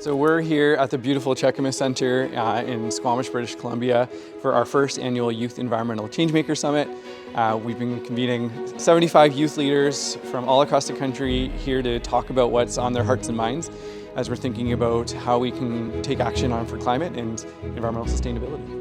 So we're here at the beautiful Cheakamus Centre in Squamish, British Columbia for our first annual Youth Environmental Changemakers Summit. We've been convening 75 youth leaders from all across the country here to talk about what's on their hearts and minds as we're thinking about how we can take action for climate and environmental sustainability.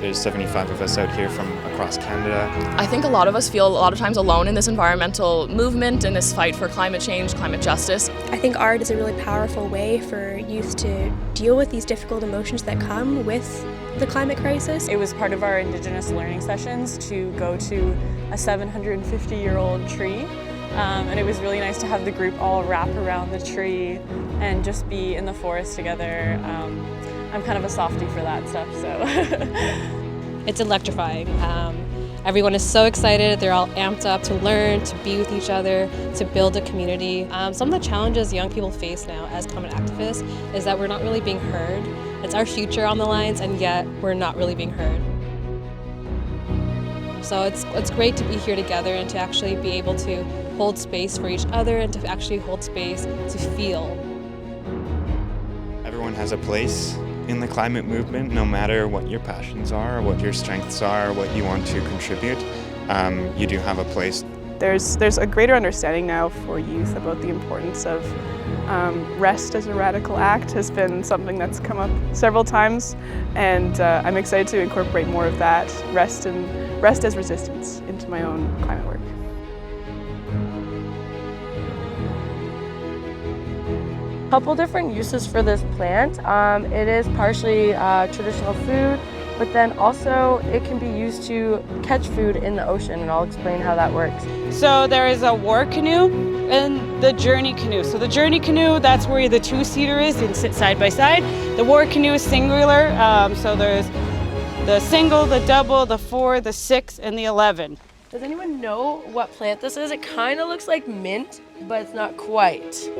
There's 75 of us out here from across Canada. I think a lot of us feel a lot of times alone in this environmental movement and this fight for climate change, climate justice. I think art is a really powerful way for youth to deal with these difficult emotions that come with the climate crisis. It was part of our Indigenous learning sessions to go to a 750-year-old tree. And it was really nice to have the group all wrap around the tree and just be in the forest together. I'm kind of a softie for that stuff, so. It's electrifying. Everyone is so excited. They're all amped up to learn, to be with each other, to build a community. Some of the challenges young people face now as climate activists is that we're not really being heard. It's our future on the lines, and yet we're not really being heard. So it's great to be here together and to actually be able to hold space for each other and to actually hold space to feel. Everyone has a place in the climate movement, no matter what your passions are, what your strengths are, what you want to contribute. You do have a place. There's a greater understanding now for youth about the importance of rest as a radical act has been something that's come up several times, and I'm excited to incorporate more of that rest as resistance into my own climate work. Couple different uses for this plant. It is partially traditional food, but then also it can be used to catch food in the ocean, and I'll explain how that works. So there is a war canoe and the journey canoe. So the journey canoe, that's where the two-seater is and sit side by side. The war canoe is singular, so there's the single, the double, the 4, the 6, and the 11. Does anyone know what plant this is? It kind of looks like mint, but it's not quite.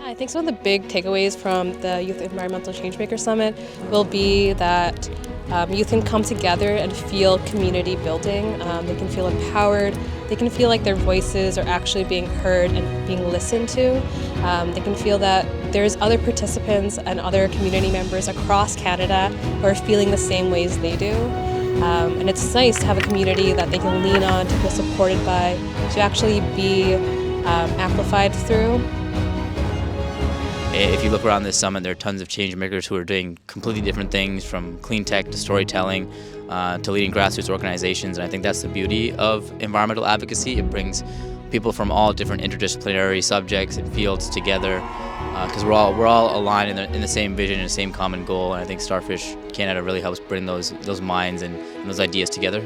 I think some of the big takeaways from the Youth Environmental Changemakers Summit will be that youth can come together and feel community building. They can feel empowered. They can feel like their voices are actually being heard and being listened to. They can feel that there's other participants and other community members across Canada who are feeling the same ways they do. And it's nice to have a community that they can lean on, to feel supported by, to actually be amplified through. If you look around this summit, there are tons of change makers who are doing completely different things, from clean tech to storytelling to leading grassroots organizations. And I think that's the beauty of environmental advocacy. It brings people from all different interdisciplinary subjects and fields together because we're all aligned in the same vision and the same common goal. And I think Starfish Canada really helps bring those minds and those ideas together.